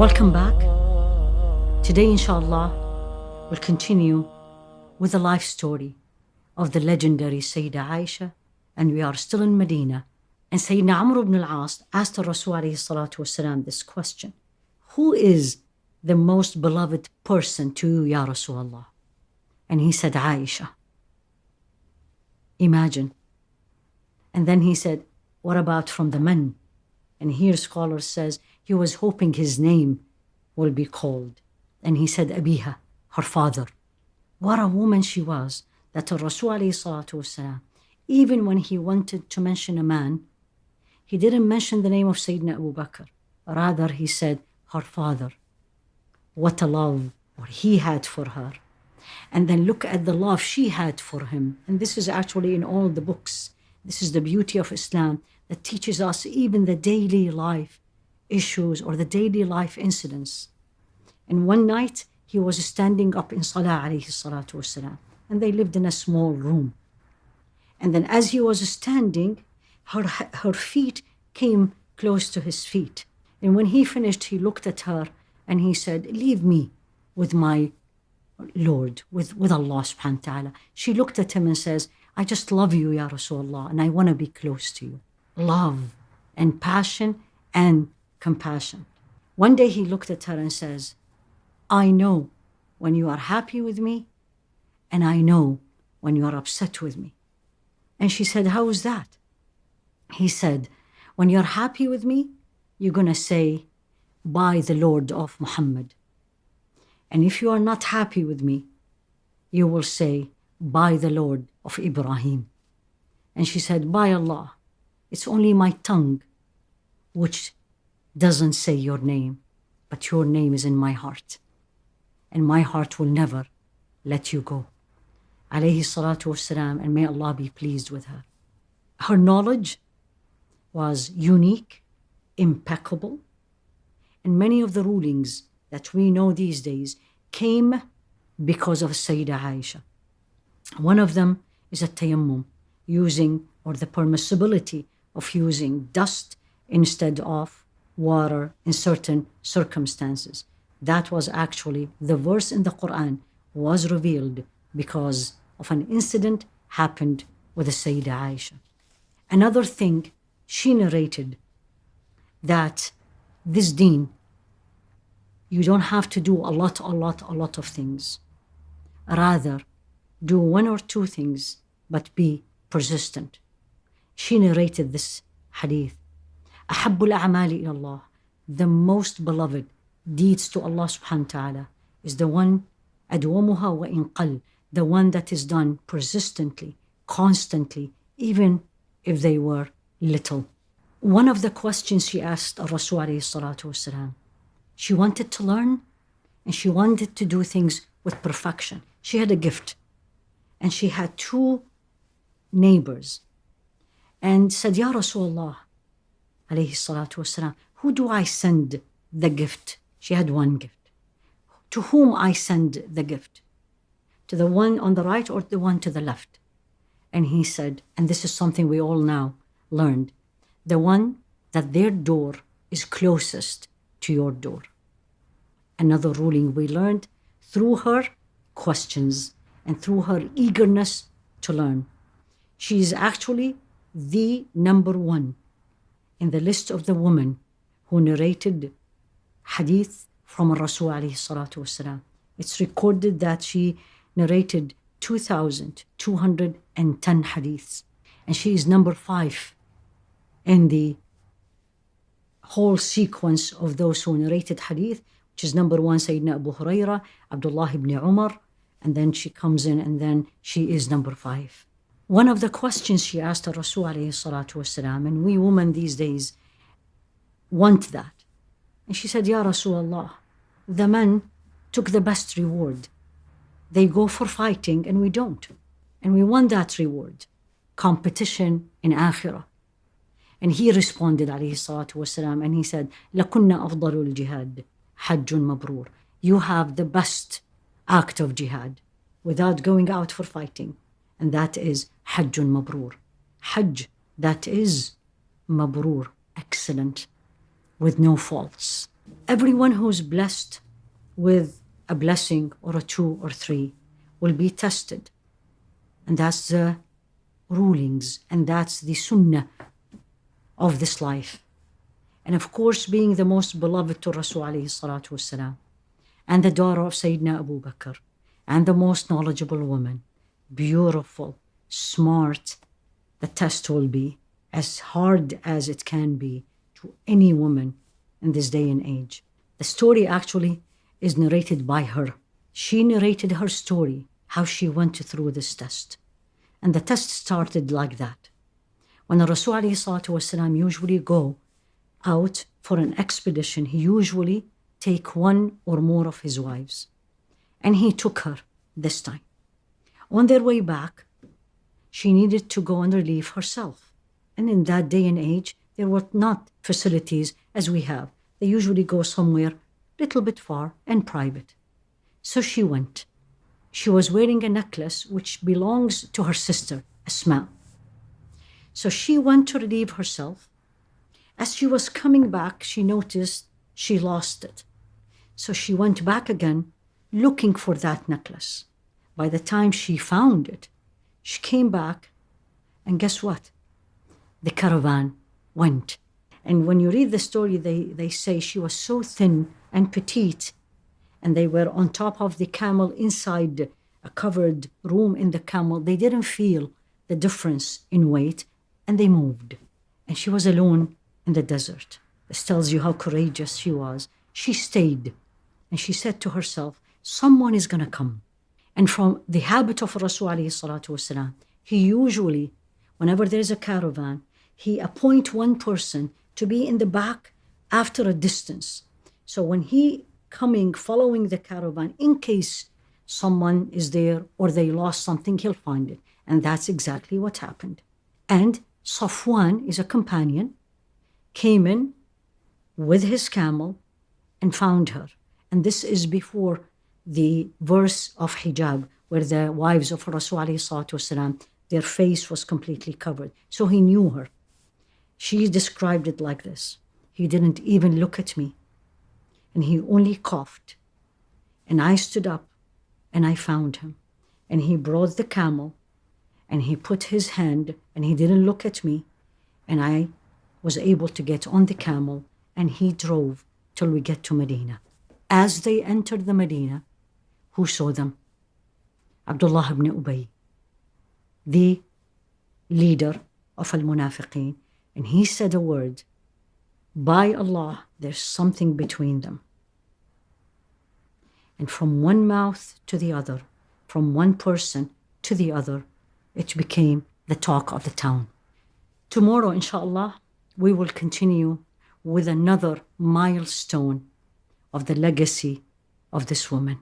Welcome back. Today, inshallah, we'll continue with the life story of the legendary Sayyidah Aisha, and we are still in Medina. And Sayyidina Amr ibn al-As asked the Rasul alayhi salatu wasalam this question: who is the most beloved person to you, Ya Rasulullah? And he said, Aisha. Imagine. And then he said, what about from the men? And here scholar says he was hoping his name will be called. And he said, Abiha, her father. What a woman she was, that the Rasul alayhi salatu wasalam, even when he wanted to mention a man, he didn't mention the name of Sayyidina Abu Bakar. Rather, he said, her father. What a love he had for her. And then look at the love she had for him. And this is actually in all the books. This is the beauty of Islam that teaches us even the daily life issues or the daily life incidents. And one night, he was standing up in Salah alayhi salatu wasalam. And they lived in a small room. And then as he was standing, her feet came close to his feet. And when he finished, he looked at her and he said, leave me with my Lord, with Allah subhanahu wa ta'ala. She looked at him and says, I just love you, Ya Rasulullah, and I want to be close to you. Love and passion and compassion. One day he looked at her and says, I know when you are happy with me, and I know when you are upset with me. And she said, how is that? He said, when you're happy with me, you're going to say, by the Lord of Muhammad. And if you are not happy with me, you will say, by the Lord of Ibrahim. And she said, by Allah, it's only my tongue which doesn't say your name, but your name is in my heart. And my heart will never let you go. Alayhi salatu wassalam, and may Allah be pleased with her. Her knowledge was unique, impeccable, and many of the rulings that we know these days came because of Sayyidah Aisha. One of them is a tayammum, using, or the permissibility of using dust instead of water in certain circumstances. That was actually the verse in the Quran was revealed because of an incident happened with the Sayyidah Aisha. Another thing, she narrated that this deen, you don't have to do a lot of things. Rather, do one or two things, but be persistent. She narrated this hadith. أحب الأعمال إلى الله, the most beloved deeds to Allah subhanahu wa ta'ala is the one أدومها وإن قل, the one that is done persistently, constantly, even if they were little. One of the questions she asked Rasul alayhi salatu wasalam, she wanted to learn and she wanted to do things with perfection. She had a gift and she had two neighbors and said, Ya Rasulullah alayhi salatu wasalam, who do I send the gift? She had one gift. To whom I send the gift? To the one on the right or the one to the left? And he said, and this is something we all now learned, the one that their door is closest to your door. Another ruling we learned through her questions and through her eagerness to learn. She is actually the number one in the list of the women who narrated hadith from Rasul alayhi salatu wasalam. It's recorded that she narrated 2,210 hadiths. And she is number 5 in the whole sequence of those who narrated hadith, which is number 1, Sayyidina Abu Huraira, Abdullah ibn Umar, and then she comes in and then she is number 5. One of the questions she asked Rasul alayhi salatu wasalam, and we women these days want that. And she said, Ya Rasulullah, the men took the best reward. They go for fighting and we don't. And we want that reward. Competition in akhirah. And he responded alayhi salatu wasalam and he said, لَكُنَّ أَفْضَلُ الْجِهَادِ حَجٌّ مَبْرُورٌ. You have the best act of jihad without going out for fighting. And that is حَجٌّ مَبْرُورٌ. Hajj, that is mabrur, excellent, with no faults. Everyone who's blessed with a blessing or a two or three will be tested. And that's the rulings, and that's the sunnah of this life. And of course, being the most beloved to Rasul alayhi salatu wasalam, and the daughter of Sayyidina Abu Bakar, and the most knowledgeable woman, beautiful, smart, the test will be as hard as it can be to any woman in this day and age. The story actually is narrated by her. She narrated her story, how she went through this test. And the test started like that. When the Rasul alayhi salatu wasalam usually go out for an expedition, he usually take one or more of his wives. And he took her this time. On their way back, she needed to go and relieve herself. And in that day and age, there were not facilities as we have. They usually go somewhere a little bit far and private. So she went. She was wearing a necklace which belongs to her sister, Asma. So she went to relieve herself. As she was coming back, she noticed she lost it. So she went back again looking for that necklace. By the time she found it, she came back, and guess what? The caravan went. And when you read the story, they say she was so thin and petite, and they were on top of the camel inside a covered room in the camel. They didn't feel the difference in weight, and they moved. And she was alone in the desert. This tells you how courageous she was. She stayed, and she said to herself, someone is going to come. And from the habit of Rasul alayhi salatu wasalam, he usually, whenever there's a caravan, he appoint one person to be in the back after a distance. So when he coming, following the caravan, in case someone is there or they lost something, he'll find it. And that's exactly what happened. And Safwan is a companion, came in with his camel and found her. And this is before the verse of hijab, where the wives of Rasul alayhi salatu wasalam, their face was completely covered. So he knew her. She described it like this. He didn't even look at me, and he only coughed. And I stood up, and I found him. And he brought the camel, and he put his hand, and he didn't look at me, and I was able to get on the camel, and he drove till we get to Medina. As they entered the Medina, who saw them? Abdullah ibn Ubay, the leader of al-Munafiqeen. And he said a word, by Allah, there's something between them. And from one mouth to the other, from one person to the other, it became the talk of the town. Tomorrow, inshallah, we will continue with another milestone of the legacy of this woman.